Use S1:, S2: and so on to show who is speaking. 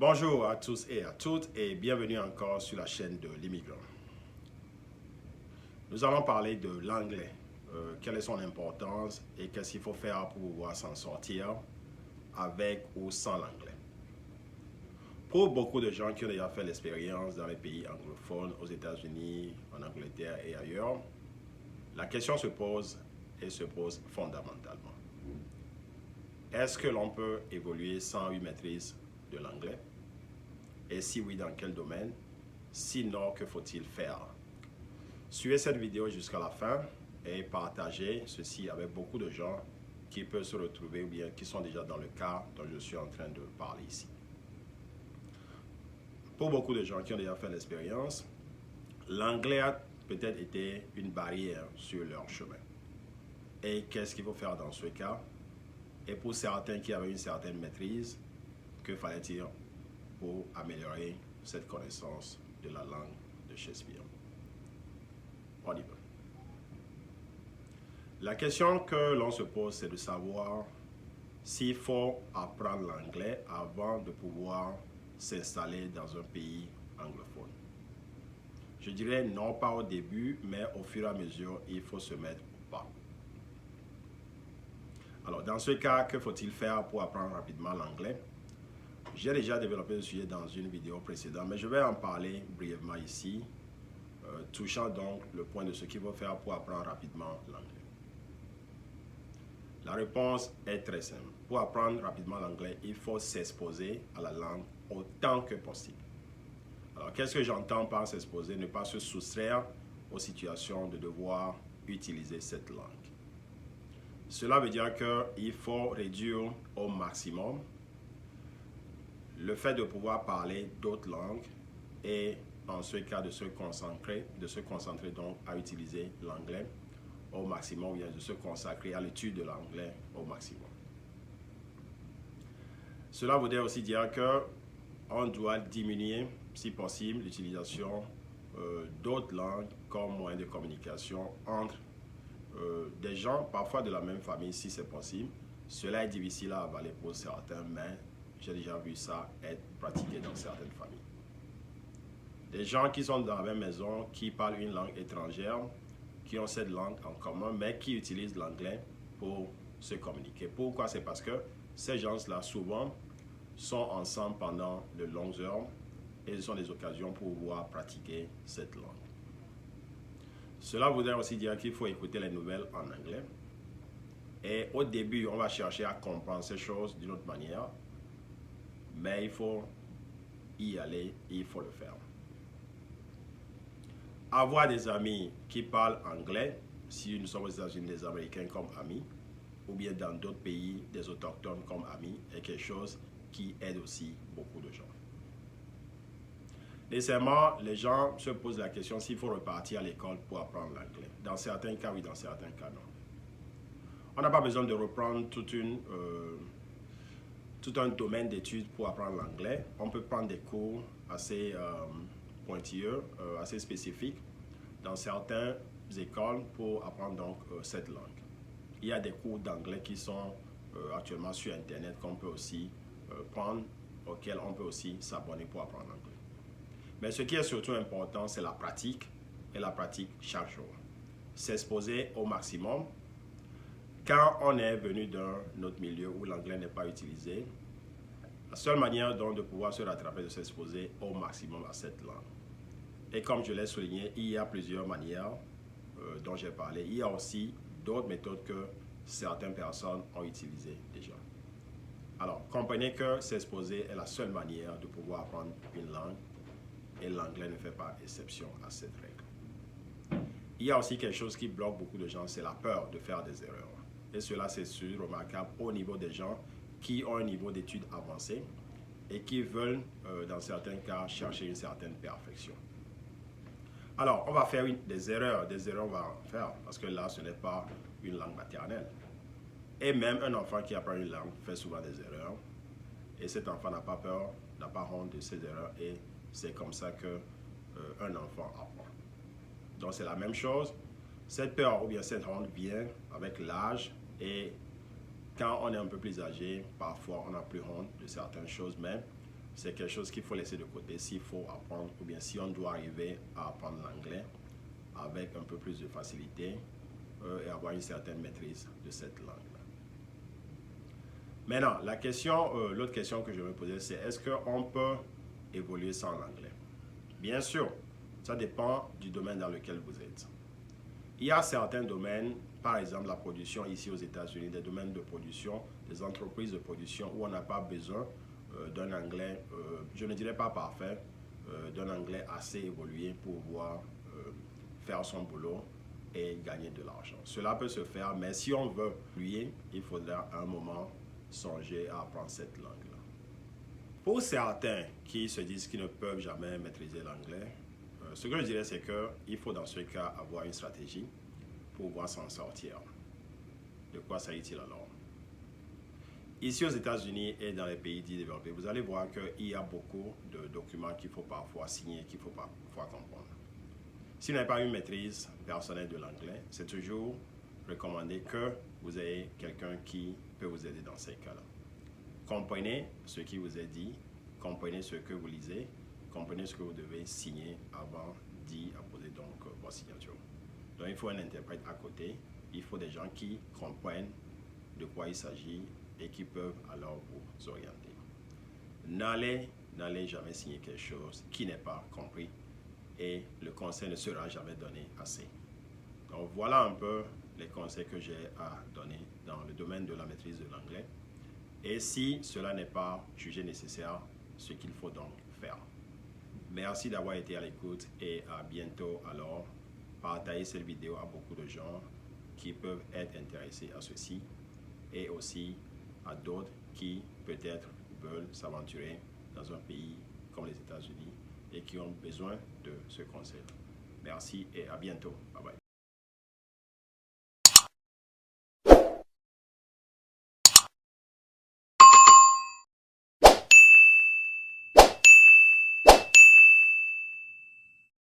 S1: Bonjour à tous et à toutes et bienvenue encore sur la chaîne de l'immigrant. Nous allons parler de l'anglais, quelle est son importance et qu'est-ce qu'il faut faire pour pouvoir s'en sortir avec ou sans l'anglais. Pour beaucoup de gens qui ont déjà fait l'expérience dans les pays anglophones, aux États-Unis, en Angleterre et ailleurs, la question se pose et se pose fondamentalement. Est-ce que l'on peut évoluer sans une maîtrise de l'anglais? Et si oui, dans quel domaine? Sinon, que faut-il faire? Suivez cette vidéo jusqu'à la fin et partagez ceci avec beaucoup de gens qui peuvent se retrouver ou bien qui sont déjà dans le cas dont je suis en train de parler ici. Pour beaucoup de gens qui ont déjà fait l'expérience, l'anglais a peut-être été une barrière sur leur chemin. Et qu'est-ce qu'il faut faire dans ce cas? Et pour certains qui avaient une certaine maîtrise, que fallait-il pour améliorer cette connaissance de la langue de Shakespeare? On y va. La question que l'on se pose, c'est de savoir s'il faut apprendre l'anglais avant de pouvoir s'installer dans un pays anglophone. Je dirais non, pas au début, mais au fur et à mesure, il faut se mettre au pas. Alors, dans ce cas, que faut-il faire pour apprendre rapidement l'anglais? J'ai déjà développé le sujet dans une vidéo précédente, mais je vais en parler brièvement ici, touchant donc le point de ce qu'il faut faire pour apprendre rapidement l'anglais. La réponse est très simple. Pour apprendre rapidement l'anglais, il faut s'exposer à la langue autant que possible. Alors, qu'est-ce que j'entends par s'exposer? Ne pas se soustraire aux situations de devoir utiliser cette langue. Cela veut dire qu'il faut réduire au maximum le fait de pouvoir parler d'autres langues et en ce cas de se concentrer donc à utiliser l'anglais au maximum, ou bien de se consacrer à l'étude de l'anglais au maximum. Cela voudrait aussi dire qu'on doit diminuer, si possible, l'utilisation d'autres langues comme moyen de communication entre des gens, parfois de la même famille si c'est possible. Cela est difficile à avaler pour certains, mais j'ai déjà vu ça être pratiqué dans certaines familles. Des gens qui sont dans la même maison, qui parlent une langue étrangère, qui ont cette langue en commun, mais qui utilisent l'anglais pour se communiquer. Pourquoi? C'est parce que ces gens-là, souvent, sont ensemble pendant de longues heures et ce sont des occasions pour pouvoir pratiquer cette langue. Cela voudrait aussi dire qu'il faut écouter les nouvelles en anglais. Et au début, on va chercher à comprendre ces choses d'une autre manière, mais il faut y aller et il faut le faire. Avoir des amis qui parlent anglais, si nous sommes aux États-Unis, des Américains comme amis, ou bien dans d'autres pays, des autochtones comme amis, est quelque chose qui aide aussi beaucoup de gens. Nécessairement, les gens se posent la question s'il faut repartir à l'école pour apprendre l'anglais. Dans certains cas, oui, dans certains cas, non. On n'a pas besoin de reprendre tout un domaine d'études pour apprendre l'anglais. On peut prendre des cours assez pointilleux, assez spécifiques dans certaines écoles pour apprendre donc cette langue. Il y a des cours d'anglais qui sont actuellement sur Internet qu'on peut aussi prendre, auxquels on peut aussi s'abonner pour apprendre l'anglais. Mais ce qui est surtout important, c'est la pratique et la pratique chaque jour. S'exposer au maximum. Quand on est venu d'un autre milieu où l'anglais n'est pas utilisé, la seule manière donc de pouvoir se rattraper, de s'exposer au maximum à cette langue. Et comme je l'ai souligné, il y a plusieurs manières dont j'ai parlé. Il y a aussi d'autres méthodes que certaines personnes ont utilisées déjà. Alors, comprenez que s'exposer est la seule manière de pouvoir apprendre une langue et l'anglais ne fait pas exception à cette règle. Il y a aussi quelque chose qui bloque beaucoup de gens, c'est la peur de faire des erreurs. Et cela, c'est remarquable au niveau des gens qui ont un niveau d'études avancé et qui veulent, dans certains cas, chercher une certaine perfection. Alors, on va faire des erreurs on va en faire, parce que là, ce n'est pas une langue maternelle. Et même un enfant qui apprend une langue fait souvent des erreurs, et cet enfant n'a pas peur, n'a pas honte de ses erreurs, et c'est comme ça qu'un enfant apprend. Donc, c'est la même chose. Cette peur ou bien cette honte vient avec l'âge, et quand on est un peu plus âgé, parfois on n'a plus honte de certaines choses, mais c'est quelque chose qu'il faut laisser de côté s'il faut apprendre ou bien si on doit arriver à apprendre l'anglais avec un peu plus de facilité et avoir une certaine maîtrise de cette langue-là. Maintenant, l'autre question que je me posais, c'est est-ce qu'on peut évoluer sans l'anglais? Bien sûr, ça dépend du domaine dans lequel vous êtes. Il y a certains domaines, par exemple la production ici aux États-Unis, des domaines de production, des entreprises de production où on n'a pas besoin d'un anglais, je ne dirais pas parfait, d'un anglais assez évolué pour pouvoir faire son boulot et gagner de l'argent. Cela peut se faire, mais si on veut évoluer, il faudra à un moment songer à apprendre cette langue-là. Pour certains qui se disent qu'ils ne peuvent jamais maîtriser l'anglais, ce que je dirais, c'est qu'il faut dans ce cas avoir une stratégie pour pouvoir s'en sortir. De quoi s'agit-il alors? Ici aux États-Unis et dans les pays dits développés, vous allez voir qu'il y a beaucoup de documents qu'il faut parfois signer, qu'il faut parfois comprendre. Si vous n'avez pas une maîtrise personnelle de l'anglais, c'est toujours recommandé que vous ayez quelqu'un qui peut vous aider dans ces cas-là. Comprenez ce qui vous est dit, comprenez ce que vous lisez, comprenez ce que vous devez signer avant d'y apposer donc votre signature. Donc il faut un interprète à côté, il faut des gens qui comprennent de quoi il s'agit et qui peuvent alors vous orienter. N'allez jamais signer quelque chose qui n'est pas compris et le conseil ne sera jamais donné assez. Donc voilà un peu les conseils que j'ai à donner dans le domaine de la maîtrise de l'anglais. Et si cela n'est pas jugé nécessaire, ce qu'il faut donc faire. Merci d'avoir été à l'écoute et à bientôt alors. Partagez cette vidéo à beaucoup de gens qui peuvent être intéressés à ceci et aussi à d'autres qui peut-être veulent s'aventurer dans un pays comme les États-Unis et qui ont besoin de ce conseil. Merci et à bientôt. Bye bye.